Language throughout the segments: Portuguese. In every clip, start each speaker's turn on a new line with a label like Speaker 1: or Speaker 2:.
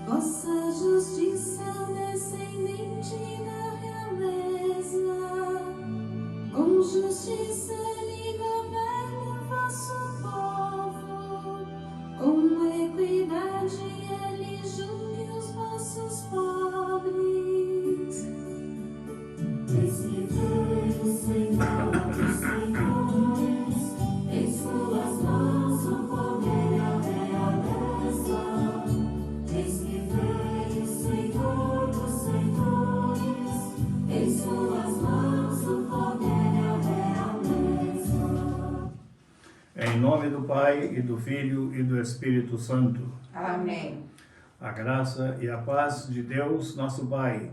Speaker 1: Vossa justiça descendente da realeza, com justiça lhe governa vosso povo, com equidade ele julgue os vossos pobres. Escrevei o Senhor dos senhores, em suas mãos o poder e a realeza. Escrevei o Senhor dos senhores, em suas mãos o poder e a realeza.
Speaker 2: Em nome do Pai, e do Filho, e do Espírito Santo.
Speaker 3: Amém.
Speaker 2: A graça e a paz de Deus, nosso Pai,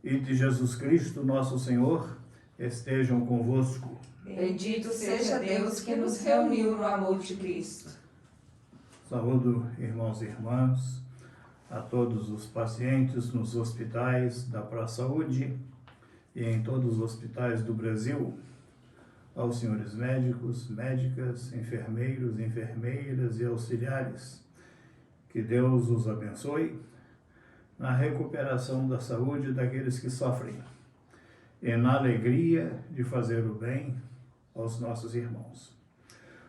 Speaker 2: e de Jesus Cristo, nosso Senhor, estejam convosco.
Speaker 3: Bendito seja Deus que nos reuniu no amor de Cristo.
Speaker 2: Saúdo, irmãos e irmãs, a todos os pacientes nos hospitais da ProSaúde e em todos os hospitais do Brasil, aos senhores médicos, médicas, enfermeiros, enfermeiras e auxiliares. Que Deus os abençoe na recuperação da saúde daqueles que sofrem e na alegria de fazer o bem aos nossos irmãos.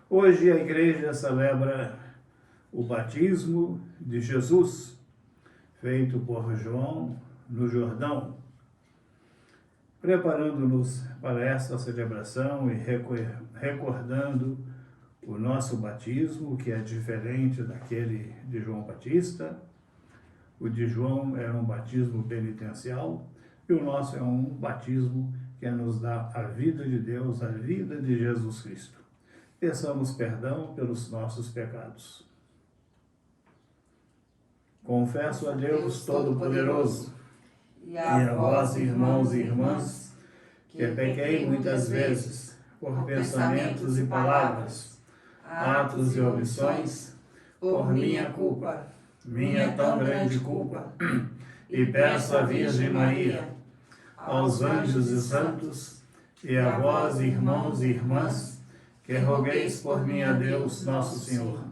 Speaker 2: Hoje a igreja celebra o batismo de Jesus, feito por João no Jordão, preparando-nos para esta celebração e recordando o nosso batismo, que é diferente daquele de João Batista. O de João era um batismo penitencial e o nosso é um batismo que nos dá a vida de Deus, a vida de Jesus Cristo. Peçamos perdão pelos nossos pecados. Confesso a Deus Todo-Poderoso e a vós, irmãos e irmãs, que pequei muitas vezes por pensamentos e palavras, atos e omissões, por minha culpa, minha tão grande culpa, e peço à Virgem Maria, aos anjos e santos, e a vós, irmãos e irmãs, que rogueis por mim a Deus nosso Senhor.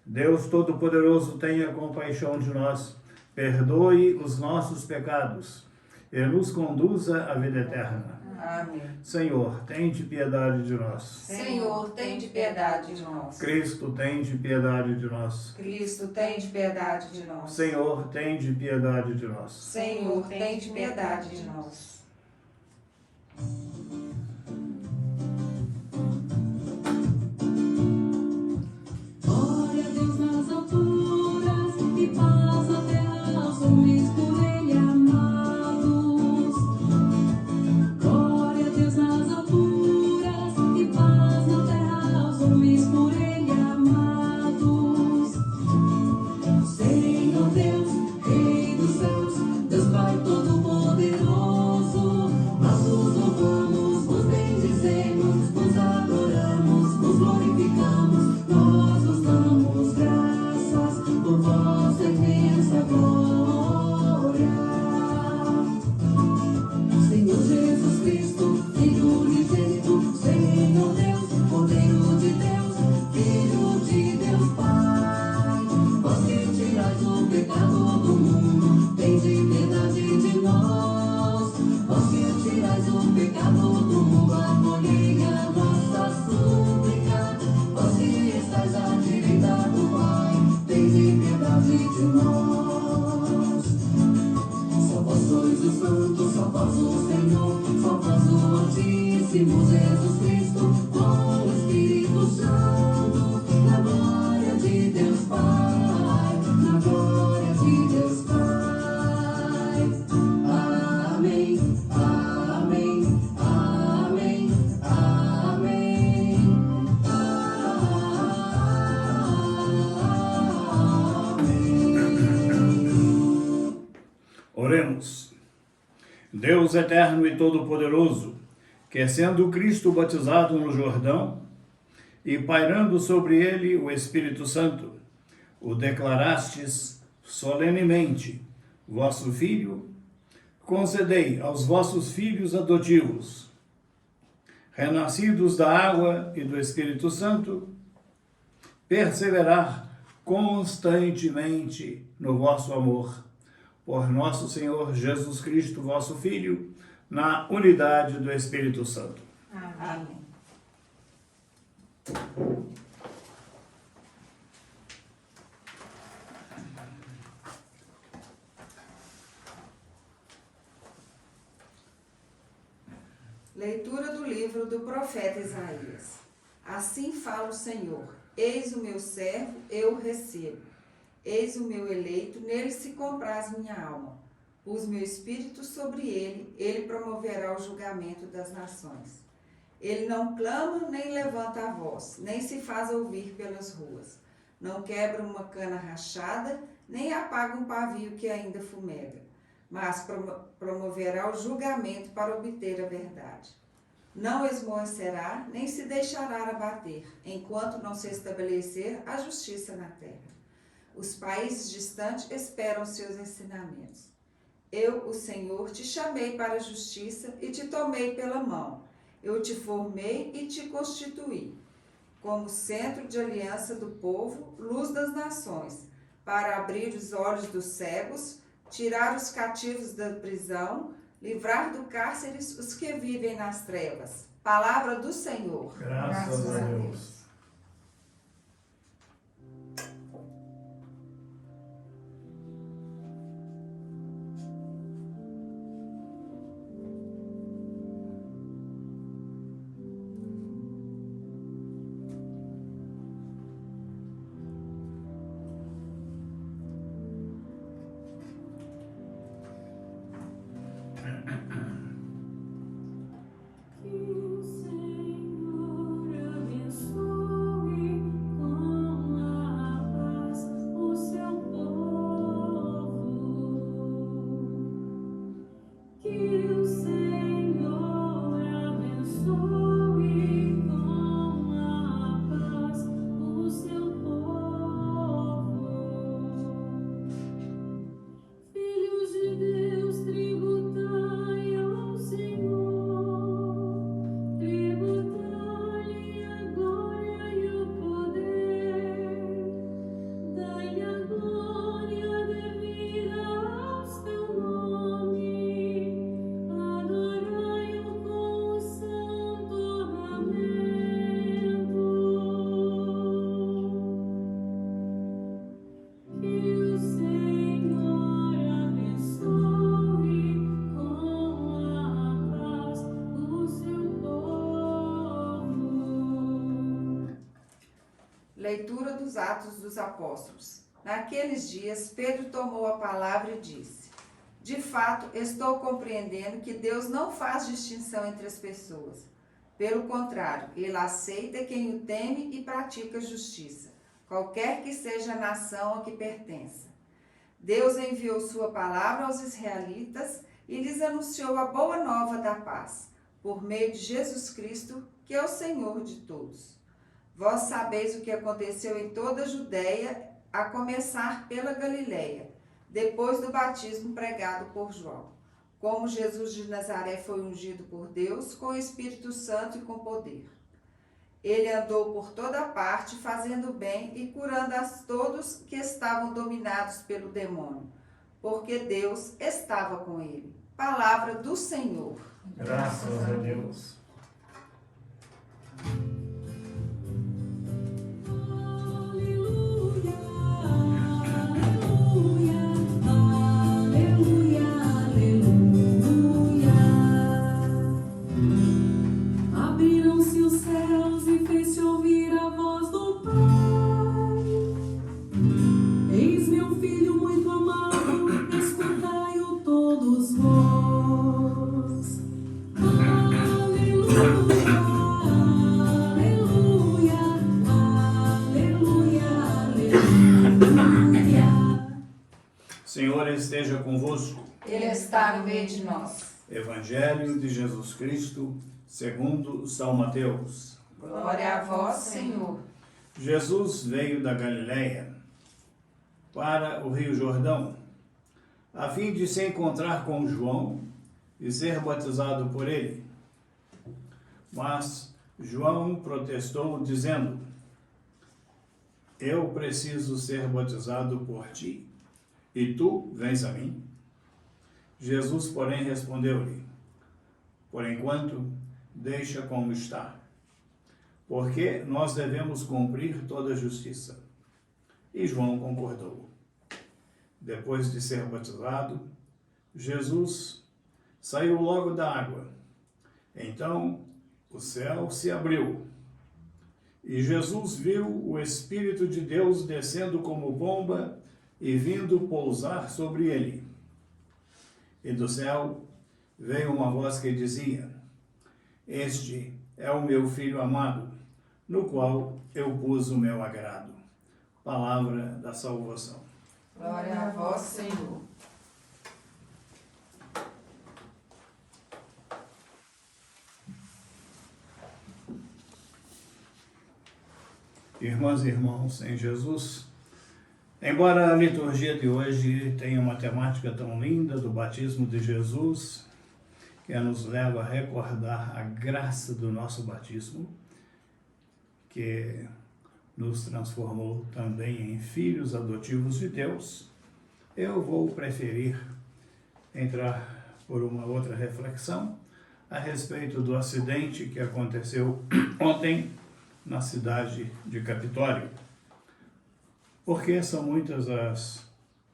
Speaker 2: Deus Todo-Poderoso, tenha compaixão de nós, perdoe os nossos pecados e nos conduza à vida eterna.
Speaker 3: Amém.
Speaker 2: Senhor, tende piedade de nós.
Speaker 3: Senhor, tende piedade de nós.
Speaker 2: Cristo, tende piedade de nós.
Speaker 3: Cristo, tende piedade de nós.
Speaker 2: Senhor, tende piedade de nós.
Speaker 3: Senhor, tende piedade de nós.
Speaker 1: Glória a Deus nas alturas e paz na terra aos homens por ele amados. Glória a Deus nas alturas e paz na terra aos homens por ele amados. Senhor Deus, Rei dos céus, Deus Pai Todo-Poderoso, nós nos louvamos, nos bendizemos, nos adoramos, nos glorificamos, nós nos damos graças por vossa imensa glória. Senhor Jesus Cristo, Filho unigênito, Senhor Deus, Cordeiro de Deus, Filho de Deus Pai, vós que tirais o pecado do mundo, tende piedade de nós. Vós que tirais o pecado do mundo, acolhei a nossa súplica. Vós que estais à direita do Pai, tende piedade de nós. Só vós sois o Santo, só vós o Senhor, só vós o Altíssimo Jesus Cristo, com o Espírito Santo, na glória de Deus Pai, na glória de Deus Pai. Amém, amém, amém, amém, amém.
Speaker 2: Oremos. Deus eterno e todo-poderoso, que sendo Cristo batizado no Jordão e pairando sobre ele o Espírito Santo, o declarastes solenemente vosso Filho, concedei aos vossos filhos adotivos, renascidos da água e do Espírito Santo, perseverar constantemente no vosso amor. Por nosso Senhor Jesus Cristo, vosso Filho, na unidade do Espírito Santo.
Speaker 3: Amém. Leitura do livro do profeta Isaías. Assim fala o Senhor: eis o meu servo, eu o recebo. Eis o meu eleito, nele se compraz minha alma. Pus meu espírito sobre ele, ele promoverá o julgamento das nações. Ele não clama nem levanta a voz, nem se faz ouvir pelas ruas. Não quebra uma cana rachada, nem apaga um pavio que ainda fumega, mas promoverá o julgamento para obter a verdade. Não esmorecerá, nem se deixará abater, enquanto não se estabelecer a justiça na terra. Os países distantes esperam seus ensinamentos. Eu, o Senhor, te chamei para a justiça e te tomei pela mão. Eu te formei e te constituí, como centro de aliança do povo, luz das nações, para abrir os olhos dos cegos, tirar os cativos da prisão, livrar do cárcere os que vivem nas trevas. Palavra do Senhor.
Speaker 2: Graças a Deus.
Speaker 3: Leitura dos Atos dos Apóstolos. Naqueles dias, Pedro tomou a palavra e disse: de fato, estou compreendendo que Deus não faz distinção entre as pessoas. Pelo contrário, ele aceita quem o teme e pratica justiça, qualquer que seja a nação a que pertença. Deus enviou sua palavra aos israelitas e lhes anunciou a boa nova da paz, por meio de Jesus Cristo, que é o Senhor de todos. Vós sabeis o que aconteceu em toda a Judéia, a começar pela Galileia, depois do batismo pregado por João. Como Jesus de Nazaré foi ungido por Deus com o Espírito Santo e com poder. Ele andou por toda parte, fazendo bem e curando a todos que estavam dominados pelo demônio, porque Deus estava com ele. Palavra do Senhor.
Speaker 2: Graças a Deus.
Speaker 1: Abriram-se os céus e fez-se ouvir a voz do Pai. Eis meu filho muito amado, escutai-o todos vós. Aleluia, aleluia, aleluia, aleluia.
Speaker 2: Senhor esteja convosco.
Speaker 3: Ele está no meio de nós.
Speaker 2: Evangelho de Jesus Cristo, segundo São Mateus.
Speaker 3: Glória a vós, Senhor.
Speaker 2: Jesus veio da Galileia para o Rio Jordão, a fim de se encontrar com João e ser batizado por ele. Mas João protestou, dizendo: eu preciso ser batizado por ti, e tu vens a mim? Jesus, porém, respondeu-lhe, por enquanto, deixa como está, porque nós devemos cumprir toda a justiça. E João concordou. Depois de ser batizado, Jesus saiu logo da água. Então o céu se abriu e Jesus viu o Espírito de Deus descendo como pomba e vindo pousar sobre ele. E do céu veio uma voz que dizia: Este é o meu Filho amado, no qual eu pus o meu agrado. Palavra da salvação.
Speaker 3: Glória a vós, Senhor.
Speaker 2: Irmãs e irmãos em Jesus, embora a liturgia de hoje tenha uma temática tão linda do batismo de Jesus, que nos leva a recordar a graça do nosso batismo, que nos transformou também em filhos adotivos de Deus, eu vou preferir entrar por uma outra reflexão a respeito do acidente que aconteceu ontem na cidade de Capitólio. Porque são muitas as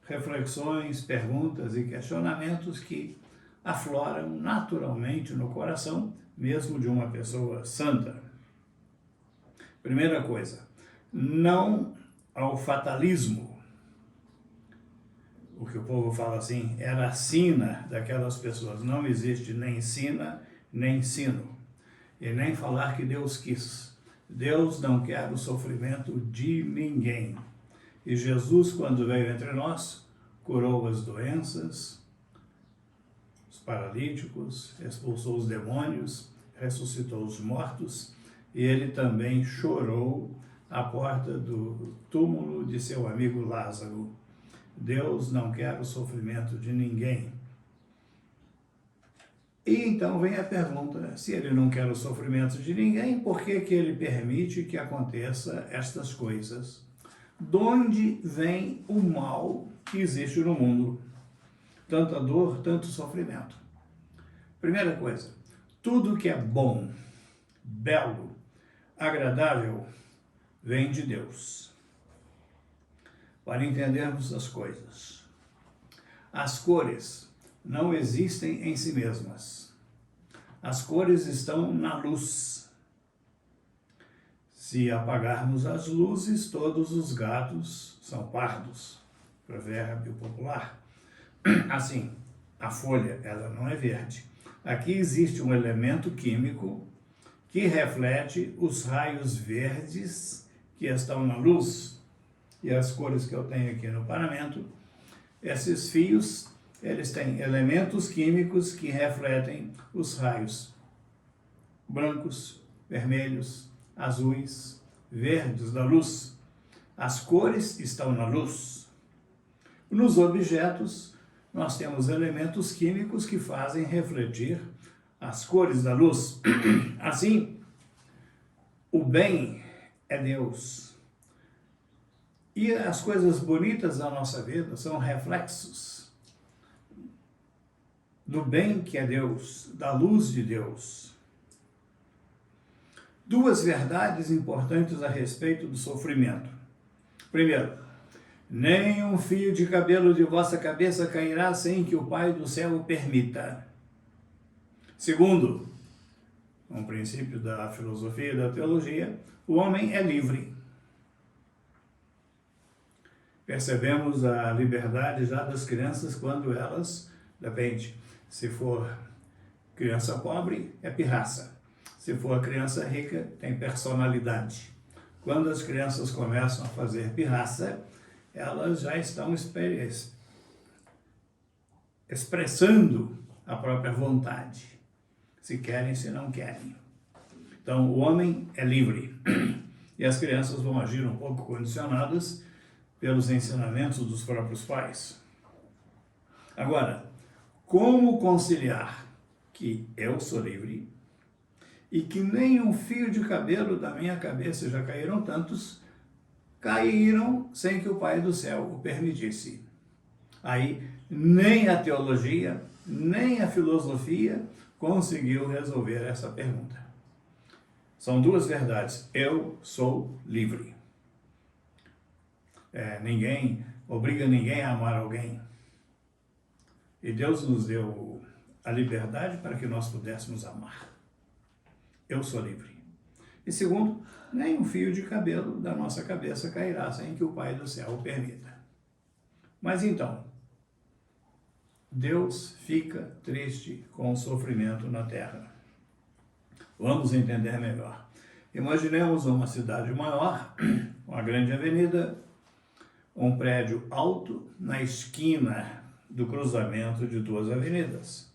Speaker 2: reflexões, perguntas e questionamentos que afloram naturalmente no coração, mesmo de uma pessoa santa. Primeira coisa, não ao fatalismo. O que o povo fala assim, era a sina daquelas pessoas. Não existe nem sina, nem sino. E nem falar que Deus quis. Deus não quer o sofrimento de ninguém. E Jesus, quando veio entre nós, curou as doenças, os paralíticos, expulsou os demônios, ressuscitou os mortos, e ele também chorou à porta do túmulo de seu amigo Lázaro. Deus não quer o sofrimento de ninguém. E então vem a pergunta, se ele não quer o sofrimento de ninguém, por que que ele permite que aconteça estas coisas? De onde vem o mal que existe no mundo? Tanta dor, tanto sofrimento. Primeira coisa, tudo que é bom, belo, agradável, vem de Deus. Para entendermos as coisas. As cores não existem em si mesmas. As cores estão na luz. Se apagarmos as luzes, todos os gatos são pardos. Provérbio popular. Assim, a folha, ela não é verde. Aqui existe um elemento químico que reflete os raios verdes que estão na luz. E as cores que eu tenho aqui no paramento, esses fios, eles têm elementos químicos que refletem os raios brancos, vermelhos, azuis, verdes da luz. As cores estão na luz. Nos objetos, nós temos elementos químicos que fazem refletir as cores da luz. Assim, o bem é Deus. E as coisas bonitas da nossa vida são reflexos do bem que é Deus, da luz de Deus. Duas verdades importantes a respeito do sofrimento. Primeiro, nem um fio de cabelo de vossa cabeça cairá sem que o Pai do céu o permita. Segundo, um princípio da filosofia e da teologia, o homem é livre. Percebemos a liberdade já das crianças quando elas, depende, se for criança pobre, é pirraça. Se for criança rica, tem personalidade. Quando as crianças começam a fazer pirraça, elas já estão expressando a própria vontade. Se querem, se não querem. Então, o homem é livre. E as crianças vão agir um pouco condicionadas pelos ensinamentos dos próprios pais. Agora, como conciliar que eu sou livre e que nem um fio de cabelo da minha cabeça, já caíram tantos, caíram sem que o Pai do céu o permitisse. Aí, nem a teologia, nem a filosofia conseguiu resolver essa pergunta. São duas verdades. Eu sou livre. Ninguém obriga ninguém a amar alguém. E Deus nos deu a liberdade para que nós pudéssemos amar. Eu sou livre. E segundo, nem um fio de cabelo da nossa cabeça cairá sem que o Pai do céu o permita. Mas então, Deus fica triste com o sofrimento na terra. Vamos entender melhor. Imaginemos uma cidade maior, uma grande avenida, um prédio alto na esquina do cruzamento de duas avenidas.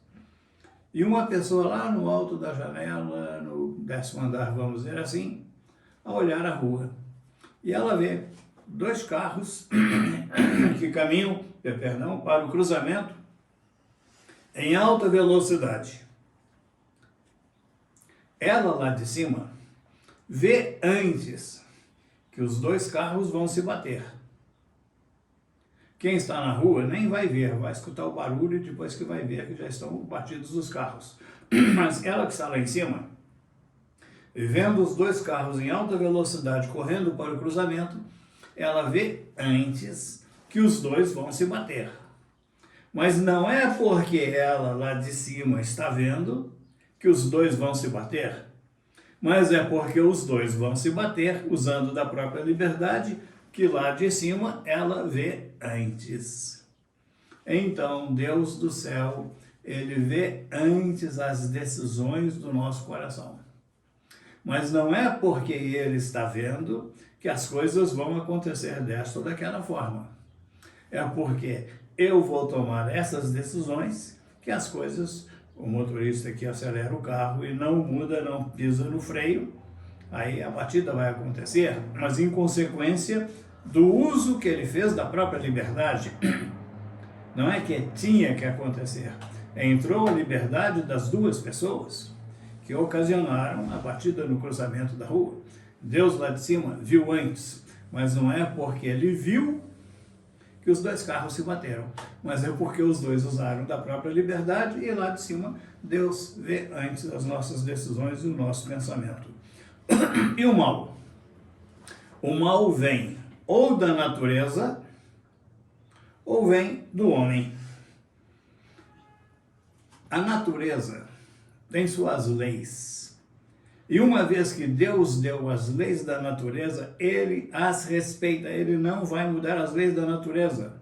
Speaker 2: E uma pessoa lá no alto da janela, no 10º andar, vamos dizer assim, a olhar a rua. E ela vê dois carros que caminham, para o cruzamento em alta velocidade. Ela lá de cima vê antes que os dois carros vão se bater. Quem está na rua nem vai ver, vai escutar o barulho e depois que vai ver que já estão batidos os carros. Mas ela que está lá em cima, vendo os dois carros em alta velocidade correndo para o cruzamento, ela vê antes que os dois vão se bater. Mas não é porque ela lá de cima está vendo que os dois vão se bater, mas é porque os dois vão se bater usando da própria liberdade que lá de cima ela vê antes. Então, Deus do céu, ele vê antes as decisões do nosso coração. Mas não é porque ele está vendo que as coisas vão acontecer desta ou daquela forma. É porque eu vou tomar essas decisões que as coisas, o motorista que acelera o carro e não muda, não pisa no freio, aí a batida vai acontecer, mas em consequência do uso que ele fez da própria liberdade. Não é que tinha que acontecer. Entrou a liberdade das duas pessoas que ocasionaram a batida no cruzamento da rua. Deus lá de cima viu antes, mas não é porque ele viu que os dois carros se bateram, mas é porque os dois usaram da própria liberdade e lá de cima Deus vê antes as nossas decisões e o nosso pensamento. E o mal? O mal vem ou da natureza ou vem do homem. A natureza tem suas leis. E uma vez que Deus deu as leis da natureza, ele as respeita, ele não vai mudar as leis da natureza.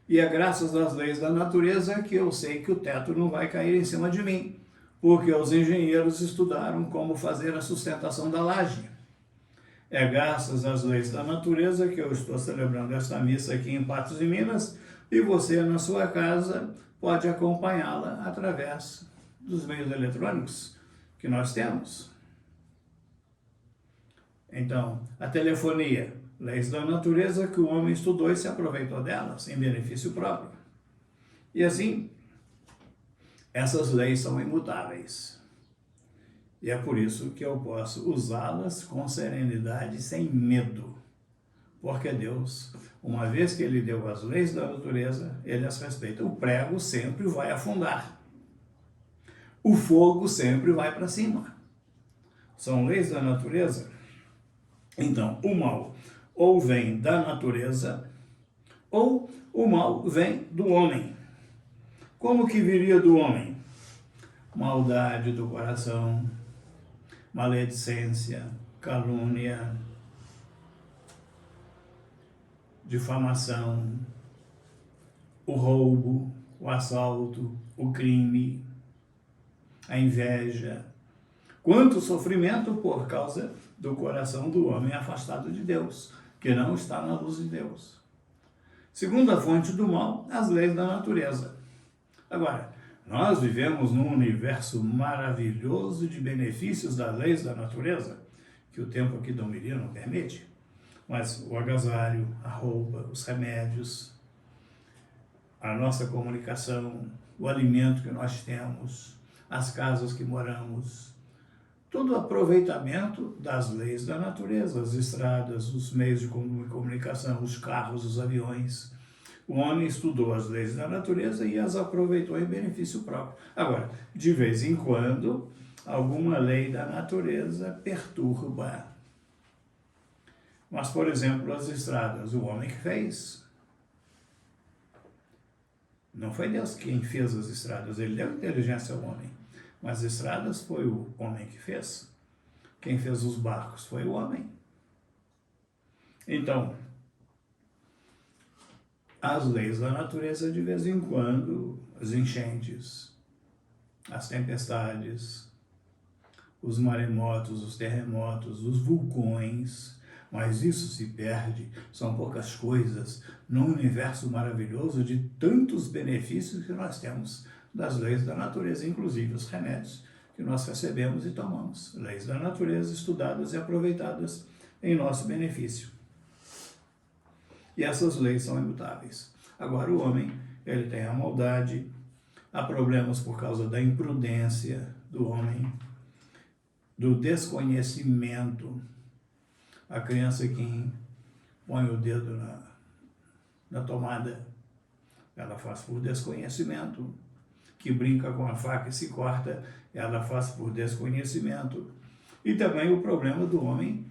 Speaker 2: E é graças às leis da natureza que eu sei que o teto não vai cair em cima de mim, porque os engenheiros estudaram como fazer a sustentação da laje. É graças às leis da natureza que eu estou celebrando esta missa aqui em Patos de Minas, e você na sua casa pode acompanhá-la através dos meios eletrônicos que nós temos. Então, a telefonia, leis da natureza que o homem estudou e se aproveitou delas em benefício próprio. E assim, essas leis são imutáveis. E é por isso que eu posso usá-las com serenidade, sem medo. Porque Deus, uma vez que ele deu as leis da natureza, ele as respeita. O prego sempre vai afundar. O fogo sempre vai para cima. São leis da natureza. Então, o mal ou vem da natureza, ou o mal vem do homem. Como que viria do homem? Maldade do coração, maledicência, calúnia, difamação, o roubo, o assalto, o crime, a inveja. Quanto sofrimento por causa do coração do homem afastado de Deus, que não está na luz de Deus. Segunda fonte do mal, as leis da natureza. Agora, nós vivemos num universo maravilhoso de benefícios das leis da natureza, que o tempo aqui da homilia não permite, mas o agasalho, a roupa, os remédios, a nossa comunicação, o alimento que nós temos, as casas que moramos, Todo aproveitamento das leis da natureza, as estradas, os meios de comunicação, os carros, os aviões. O homem estudou as leis da natureza e as aproveitou em benefício próprio. Agora, de vez em quando, alguma lei da natureza perturba. Mas, por exemplo, as estradas, o homem que fez. Não foi Deus quem fez as estradas, ele deu inteligência ao homem. Mas as estradas foi o homem que fez. Quem fez os barcos foi o homem. Então, as leis da natureza, de vez em quando, as enchentes, as tempestades, os maremotos, os terremotos, os vulcões, mas isso se perde, são poucas coisas, num universo maravilhoso de tantos benefícios que nós temos das leis da natureza, inclusive os remédios que nós recebemos e tomamos. Leis da natureza estudadas e aproveitadas em nosso benefício. E essas leis são imutáveis. Agora, o homem, ele tem a maldade, há problemas por causa da imprudência do homem, do desconhecimento. A criança que põe o dedo na tomada, ela faz por desconhecimento. Que brinca com a faca e se corta, ela faz por desconhecimento. E também o problema do homem,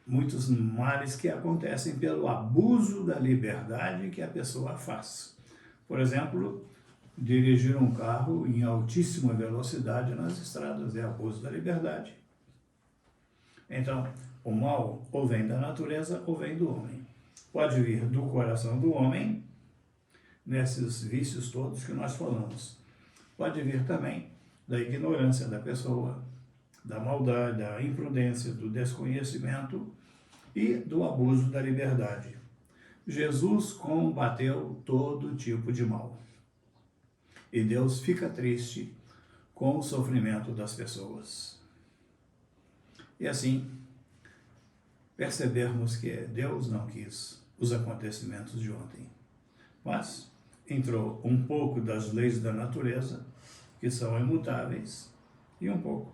Speaker 2: muitos males que acontecem pelo abuso da liberdade que a pessoa faz. Por exemplo, dirigir um carro em altíssima velocidade nas estradas é abuso da liberdade. Então, o mal ou vem da natureza ou vem do homem. Pode vir do coração do homem, nesses vícios todos que nós falamos. Pode vir também da ignorância da pessoa, da maldade, da imprudência, do desconhecimento e do abuso da liberdade. Jesus combateu todo tipo de mal. E Deus fica triste com o sofrimento das pessoas. E assim, percebermos que Deus não quis os acontecimentos de ontem, mas entrou um pouco das leis da natureza, que são imutáveis, e um pouco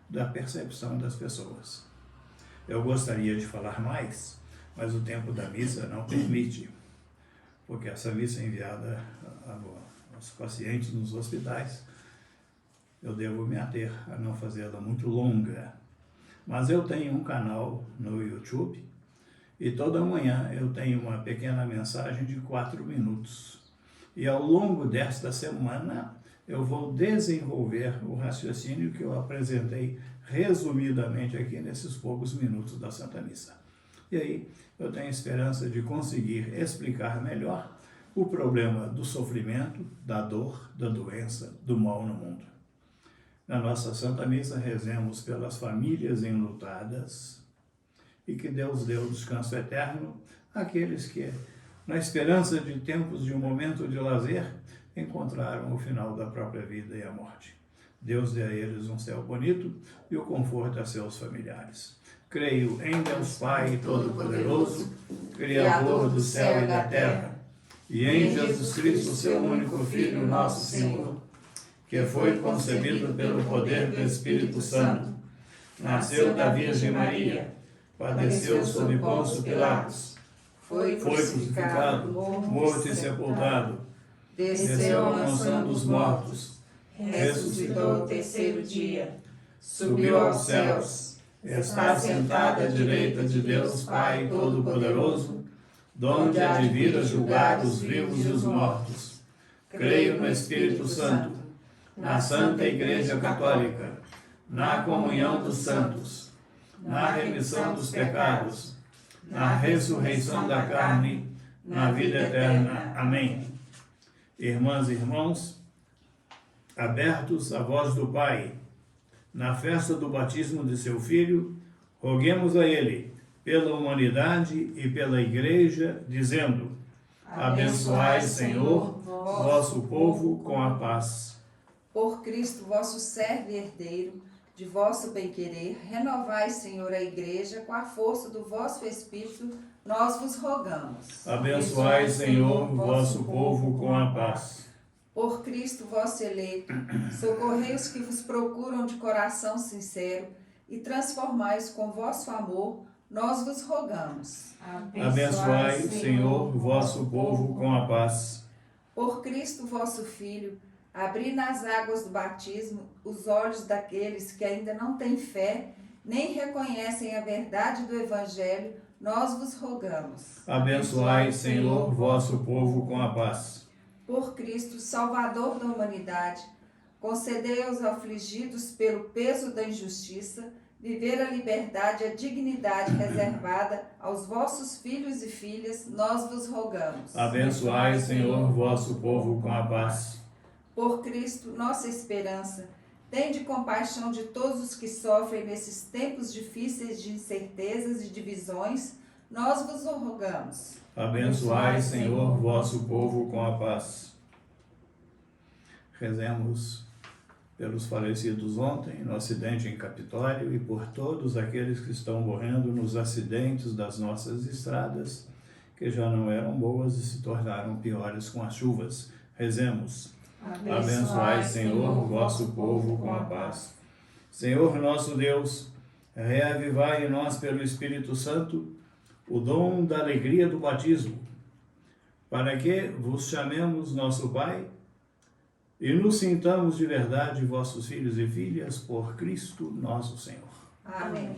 Speaker 2: da percepção das pessoas. Eu gostaria de falar mais, mas o tempo da missa não permite, porque essa missa é enviada aos pacientes nos hospitais, eu devo me ater a não fazê-la muito longa. Mas eu tenho um canal no YouTube e toda manhã eu tenho uma pequena mensagem de 4 minutos. E ao longo desta semana eu vou desenvolver o raciocínio que eu apresentei resumidamente aqui nesses poucos minutos da Santa Missa. E aí eu tenho esperança de conseguir explicar melhor o problema do sofrimento, da dor, da doença, do mal no mundo. Na nossa Santa Missa, rezemos pelas famílias enlutadas e que Deus dê o descanso eterno àqueles que, na esperança de tempos de um momento de lazer, encontraram o final da própria vida e a morte. Deus dê a eles um céu bonito e o conforto a seus familiares. Creio em Deus Pai Todo-Poderoso, Criador do céu e da terra, e em Jesus Cristo, seu único Filho, nosso Senhor, que foi concebido pelo poder do Espírito Santo, nasceu da Virgem Maria, padeceu sob Pôncio Pilatos, foi crucificado, morto e sepultado, desceu à mansão dos mortos, ressuscitou ao terceiro dia, subiu aos céus, está sentado à direita de Deus Pai Todo-Poderoso, donde há de vir a julgar os vivos e os mortos. Creio no Espírito Santo, na Santa Igreja Católica, na comunhão dos santos, na remissão dos pecados, na ressurreição da carne, na vida eterna. Amém. Irmãs e irmãos, abertos à voz do Pai, na festa do batismo de seu Filho, roguemos a Ele, pela humanidade e pela Igreja, dizendo: abençoai, Senhor, vosso povo com a paz.
Speaker 3: Por Cristo, vosso servo e herdeiro, de vosso bem-querer, renovai, Senhor, a Igreja com a força do vosso Espírito, nós vos rogamos.
Speaker 2: Abençoai, Senhor, vosso povo com a paz.
Speaker 3: Por Cristo, vosso eleito, socorrei os que vos procuram de coração sincero, e transformai-os com vosso amor, nós vos rogamos.
Speaker 2: Abençoai, Senhor, vosso povo com a paz.
Speaker 3: Por Cristo vosso Filho, abri nas águas do batismo os olhos daqueles que ainda não têm fé, nem reconhecem a verdade do Evangelho, nós vos rogamos.
Speaker 2: Abençoai, Senhor, vosso povo com a paz.
Speaker 3: Por Cristo, Salvador da humanidade, concedei aos afligidos pelo peso da injustiça, viver a liberdade e a dignidade reservada aos vossos filhos e filhas, nós vos rogamos.
Speaker 2: Abençoai, Senhor, vosso povo com a paz.
Speaker 3: Por Cristo, nossa esperança, tende compaixão de todos os que sofrem nesses tempos difíceis de incertezas e divisões, nós vos rogamos.
Speaker 2: Abençoai, Senhor, vosso povo com a paz. Rezemos pelos falecidos ontem no acidente em Capitólio e por todos aqueles que estão morrendo nos acidentes das nossas estradas, que já não eram boas e se tornaram piores com as chuvas. Rezemos. Abençoai, Senhor, vosso povo com a paz. Senhor nosso Deus, reavivai em nós pelo Espírito Santo o dom da alegria do batismo, para que vos chamemos nosso Pai e nos sintamos de verdade vossos filhos e filhas por Cristo nosso Senhor.
Speaker 3: Amém.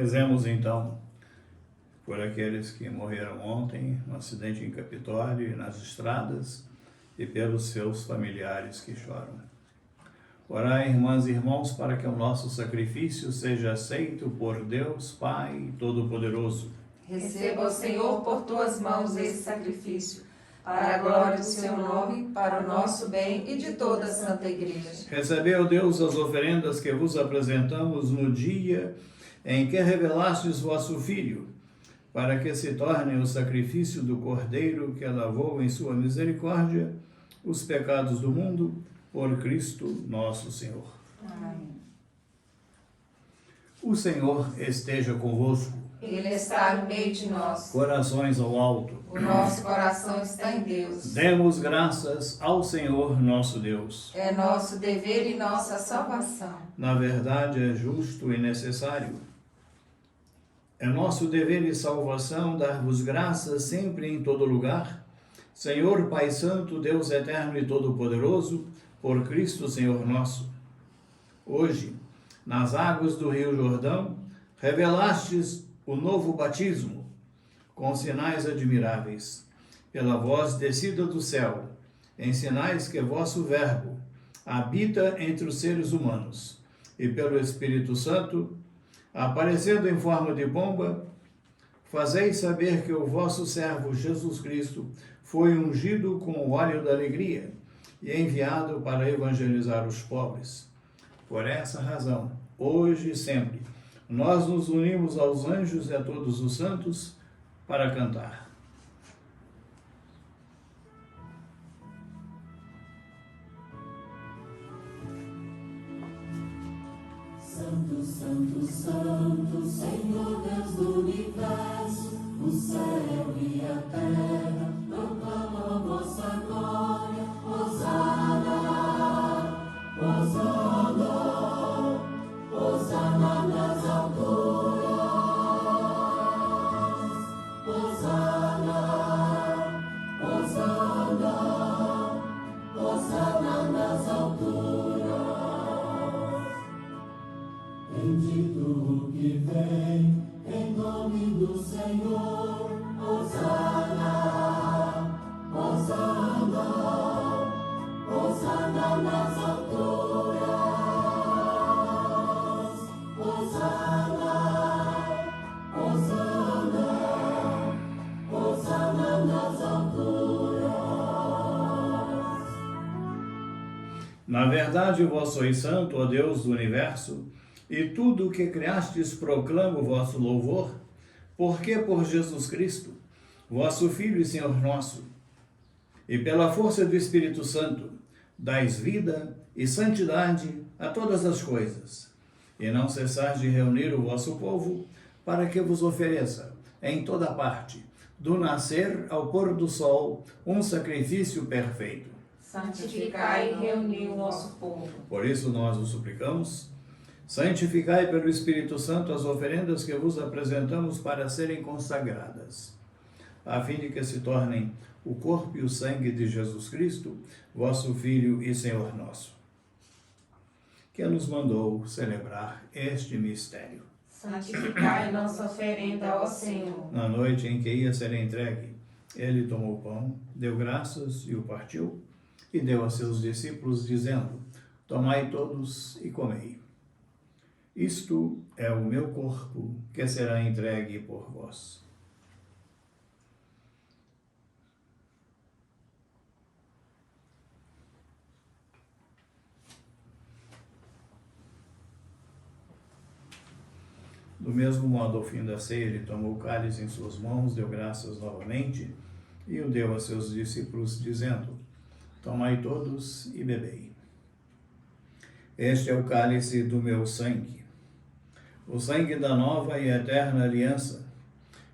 Speaker 2: Rezemos então por aqueles que morreram ontem no acidente em Capitólio e nas estradas e pelos seus familiares que choram. Orai, irmãs e irmãos, para que o nosso sacrifício seja aceito por Deus Pai Todo-Poderoso.
Speaker 4: Receba, Senhor, por tuas mãos esse sacrifício, para a glória do seu nome, para o nosso bem e de toda a Santa Igreja.
Speaker 2: Recebeu, Deus, as oferendas que vos apresentamos no dia em que revelastes vosso Filho, para que se torne o sacrifício do Cordeiro que lavou em sua misericórdia os pecados do mundo, por Cristo nosso Senhor.
Speaker 4: Amém.
Speaker 2: O Senhor esteja convosco.
Speaker 4: Ele está no meio de nós.
Speaker 2: Corações ao alto.
Speaker 4: O nosso coração está em Deus.
Speaker 2: Demos graças ao Senhor nosso Deus.
Speaker 4: É nosso dever e nossa salvação.
Speaker 2: Na verdade, é justo e necessário. É nosso dever e salvação dar-vos graças sempre e em todo lugar, Senhor Pai Santo, Deus eterno e todo-poderoso, por Cristo Senhor nosso. Hoje, nas águas do Rio Jordão, revelastes o novo batismo, com sinais admiráveis, pela voz descida do céu, em sinais que vosso Verbo habita entre os seres humanos, e pelo Espírito Santo, aparecendo em forma de pomba, Fazei saber que o vosso servo Jesus Cristo foi ungido com o óleo da alegria e enviado para evangelizar os pobres. Por essa razão, hoje e sempre, nós nos unimos aos anjos e a todos os santos para cantar.
Speaker 1: Santo, Santo, Santo, Senhor Deus do universo, o céu e a terra proclamam a vossa glória. Hosana, Hosana, Hosana nas alturas. Hosana, Hosana, Hosana nas alturas. Bendito o que vem, em nome do Senhor. Hosana, Hosana, Hosana nas alturas. Hosana, Hosana, Hosana nas alturas.
Speaker 2: Na verdade, vós sois santo, ó Deus do universo, e tudo o que criastes proclama o vosso louvor, porque por Jesus Cristo, vosso Filho e Senhor nosso, e pela força do Espírito Santo, dais vida e santidade a todas as coisas, e não cessais de reunir o vosso povo, para que vos ofereça, em toda parte, do nascer ao pôr do sol, um sacrifício perfeito.
Speaker 4: Santificai e reuni o vosso povo.
Speaker 2: Por isso nós o suplicamos, santificai pelo Espírito Santo as oferendas que vos apresentamos para serem consagradas, a fim de que se tornem o corpo e o sangue de Jesus Cristo, vosso Filho e Senhor nosso, que nos mandou celebrar este mistério.
Speaker 4: Santificai nossa oferenda, ó Senhor.
Speaker 2: Na noite em que ia ser entregue, ele tomou o pão, deu graças e o partiu, e deu a seus discípulos, dizendo: tomai todos e comei. Isto é o meu corpo, que será entregue por vós. Do mesmo modo, ao fim da ceia, ele tomou o cálice em suas mãos, deu graças novamente e o deu a seus discípulos, dizendo: tomai todos e bebei. Este é o cálice do meu sangue, o sangue da nova e eterna aliança,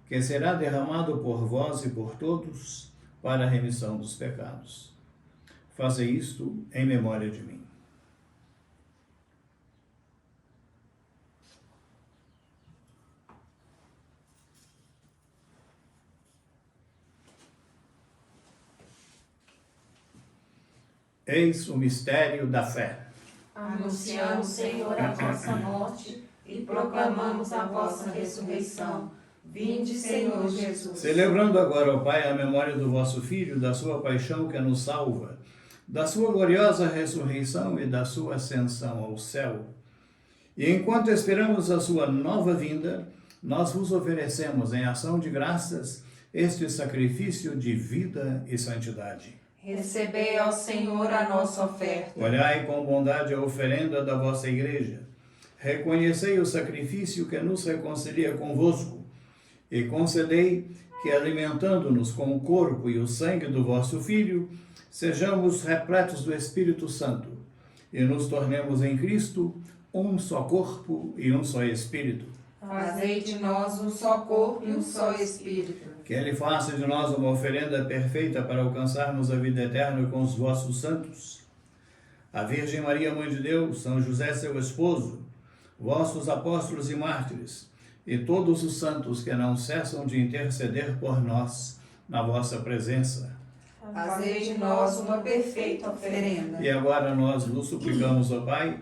Speaker 2: que será derramado por vós e por todos para a remissão dos pecados. Fazei isto em memória de mim. Eis o mistério da fé.
Speaker 4: Anunciamos, Senhor, a vossa morte e proclamamos a vossa ressurreição. Vinde, Senhor Jesus.
Speaker 2: Celebrando agora, ó Pai, a memória do vosso Filho, da sua paixão que nos salva, da sua gloriosa ressurreição e da sua ascensão ao céu. E enquanto esperamos a sua nova vinda, nós vos oferecemos em ação de graças este sacrifício de vida e santidade.
Speaker 4: Recebei, ó Senhor, a nossa oferta.
Speaker 2: Olhai com bondade a oferenda da vossa igreja. Reconhecei o sacrifício que nos reconcilia convosco e concedei que, alimentando-nos com o corpo e o sangue do vosso Filho, sejamos repletos do Espírito Santo e nos tornemos em Cristo um só corpo e um só Espírito.
Speaker 4: Fazei de nós um só corpo e um só Espírito.
Speaker 2: Que Ele faça de nós uma oferenda perfeita para alcançarmos a vida eterna com os vossos santos. A Virgem Maria, Mãe de Deus, São José, seu esposo, vossos apóstolos e mártires, e todos os santos que não cessam de interceder por nós na vossa presença.
Speaker 4: Fazei de nós uma perfeita oferenda.
Speaker 2: E agora nós vos suplicamos, ó Pai,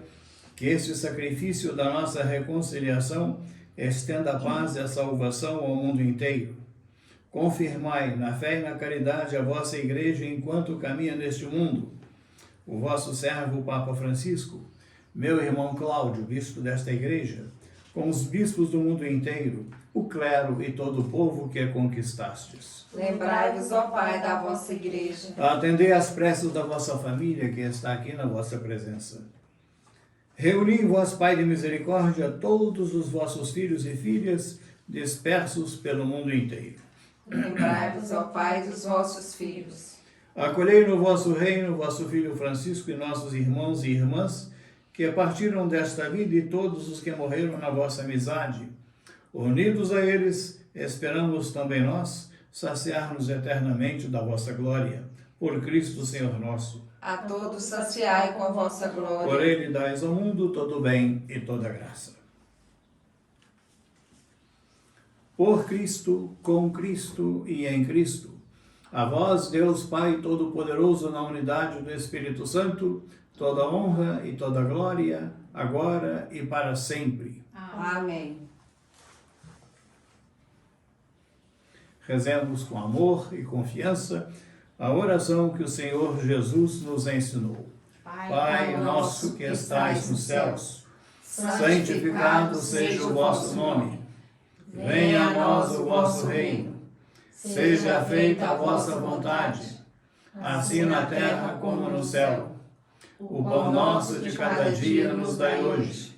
Speaker 2: que este sacrifício da nossa reconciliação estenda a paz e a salvação ao mundo inteiro. Confirmai na fé e na caridade a vossa Igreja enquanto caminha neste mundo. O vosso servo, o Papa Francisco, meu irmão Cláudio, bispo desta Igreja, com os bispos do mundo inteiro, o clero e todo o povo que conquistastes.
Speaker 4: Lembrai-vos, ó Pai, da vossa igreja.
Speaker 2: Atendei às preces da vossa família que está aqui na vossa presença. Reuni em vós, Pai de misericórdia, todos os vossos filhos e filhas dispersos pelo mundo inteiro.
Speaker 4: Lembrai-vos, ó Pai, dos vossos filhos.
Speaker 2: Acolhei no vosso reino vosso filho Francisco e nossos irmãos e irmãs que partiram desta vida e todos os que morreram na vossa amizade. Unidos a eles, esperamos também nós saciar-nos eternamente da vossa glória. Por Cristo Senhor nosso.
Speaker 4: A todos saciai com a vossa glória.
Speaker 2: Por ele dais ao mundo todo bem e toda graça. Por Cristo, com Cristo e em Cristo. A vós, Deus Pai Todo-Poderoso, na unidade do Espírito Santo, toda honra e toda glória, agora e para sempre.
Speaker 4: Amém.
Speaker 2: Rezemos com amor e confiança a oração que o Senhor Jesus nos ensinou. Pai nosso que estais nos céus, santificado seja o vosso nome. Venha a nós o vosso reino. Seja feita a vossa vontade, assim na terra como no céu. O pão nosso de cada dia nos dai hoje.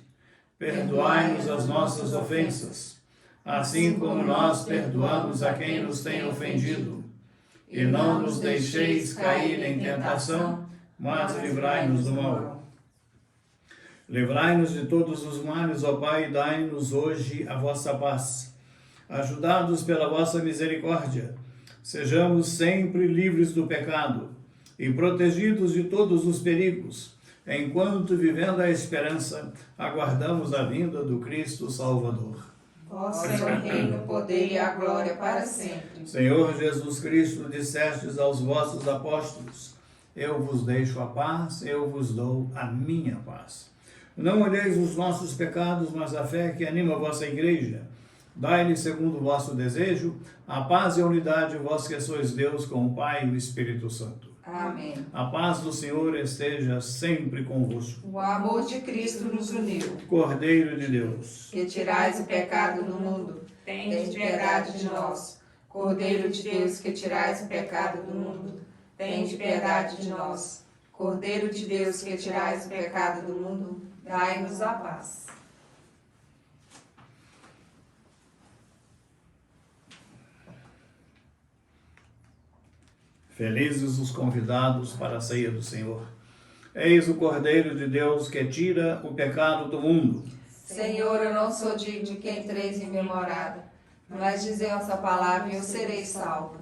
Speaker 2: Perdoai-nos as nossas ofensas, assim como nós perdoamos a quem nos tem ofendido. E não nos deixeis cair em tentação, mas livrai-nos do mal. Livrai-nos de todos os males, ó Pai, e dai-nos hoje a vossa paz. Ajudados pela vossa misericórdia, sejamos sempre livres do pecado e protegidos de todos os perigos, enquanto, vivendo a esperança, aguardamos a vinda do Cristo Salvador.
Speaker 4: Vosso é o reino, o poder e a glória para sempre.
Speaker 2: Senhor Jesus Cristo, dissestes aos vossos apóstolos: eu vos deixo a paz, eu vos dou a minha paz. Não olheis os nossos pecados, mas a fé que anima a vossa igreja. Dai-lhe, segundo o vosso desejo, a paz e a unidade, vós que sois Deus, com o Pai e o Espírito Santo.
Speaker 4: Amém.
Speaker 2: A paz do Senhor esteja sempre convosco.
Speaker 4: O amor de Cristo nos uniu.
Speaker 2: Cordeiro de Deus,
Speaker 4: Que tirais o pecado do mundo, tende piedade de nós. Cordeiro de Deus, que tirais o pecado do mundo, tende piedade de nós. Cordeiro de Deus, que tirais o pecado do mundo, dai-nos a paz.
Speaker 2: felizes os convidados para a ceia do Senhor. Eis o Cordeiro de Deus que tira o pecado do mundo.
Speaker 4: Senhor, eu não sou digno de que entreis em minha morada, mas dizei essa palavra e eu serei salvo.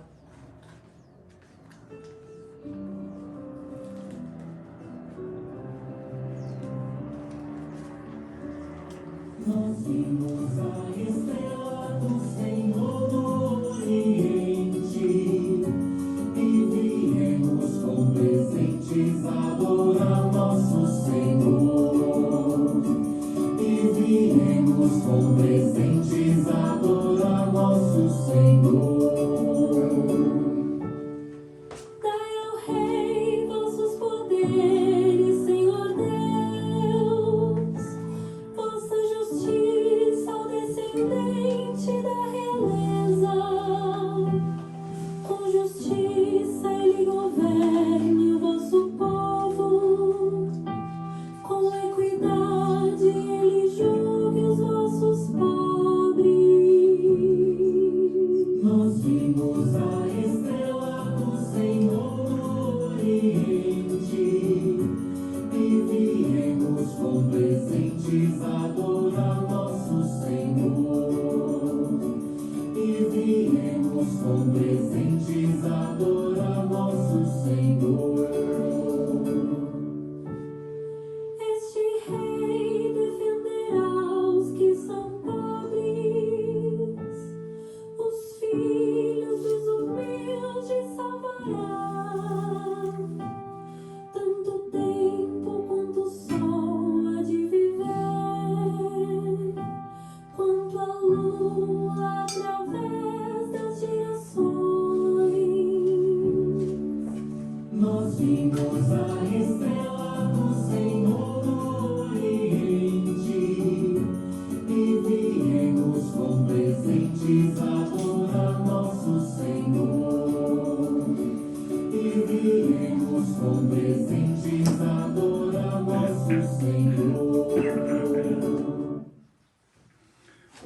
Speaker 1: Nós vimos a estrela do Senhor no Oriente e viemos com presentes adorar nosso Senhor. E viemos com presentes adorar nosso Senhor.
Speaker 5: Dai ao Rei vossos poderes, Senhor Deus, vossa justiça ao descendente da realeza. Com justiça ele governe o vosso povo, com equidade ele julgue os vossos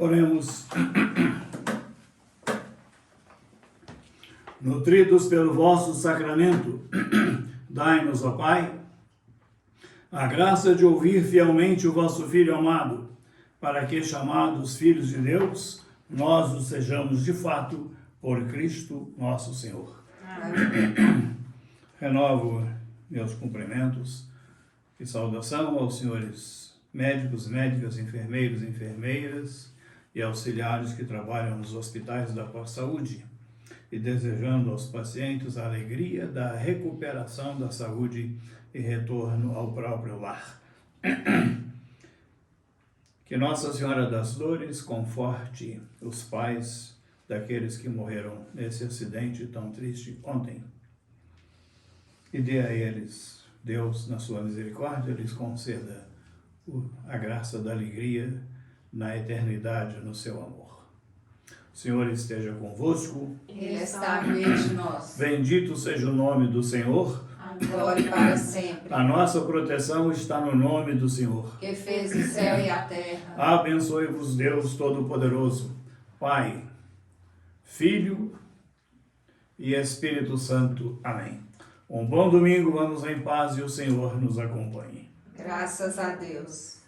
Speaker 2: Oremos. Nutridos pelo vosso sacramento, dai-nos, ó Pai, a graça de ouvir fielmente o vosso Filho amado, para que, chamados filhos de Deus, nós o sejamos de fato por Cristo nosso Senhor.
Speaker 4: Amém.
Speaker 2: Renovo meus cumprimentos e saudação aos senhores médicos, médicas, enfermeiros, enfermeiras e auxiliares que trabalham nos hospitais da Pós-Saúde, e desejando aos pacientes a alegria da recuperação da saúde e retorno ao próprio lar. Que Nossa Senhora das Dores conforte os pais daqueles que morreram nesse acidente tão triste ontem e dê a eles, Deus, na sua misericórdia, lhes conceda a graça da alegria na eternidade no seu amor. O Senhor esteja convosco.
Speaker 4: Ele está no meio de nós,
Speaker 2: Bendito seja o nome do Senhor.
Speaker 4: agora e para sempre.
Speaker 2: A nossa proteção está no nome do Senhor.
Speaker 4: Que fez o céu e a terra.
Speaker 2: Abençoe-vos Deus Todo-Poderoso, Pai, Filho e Espírito Santo. Amém. Um bom domingo, vamos em paz e o Senhor nos acompanhe.
Speaker 4: Graças a Deus.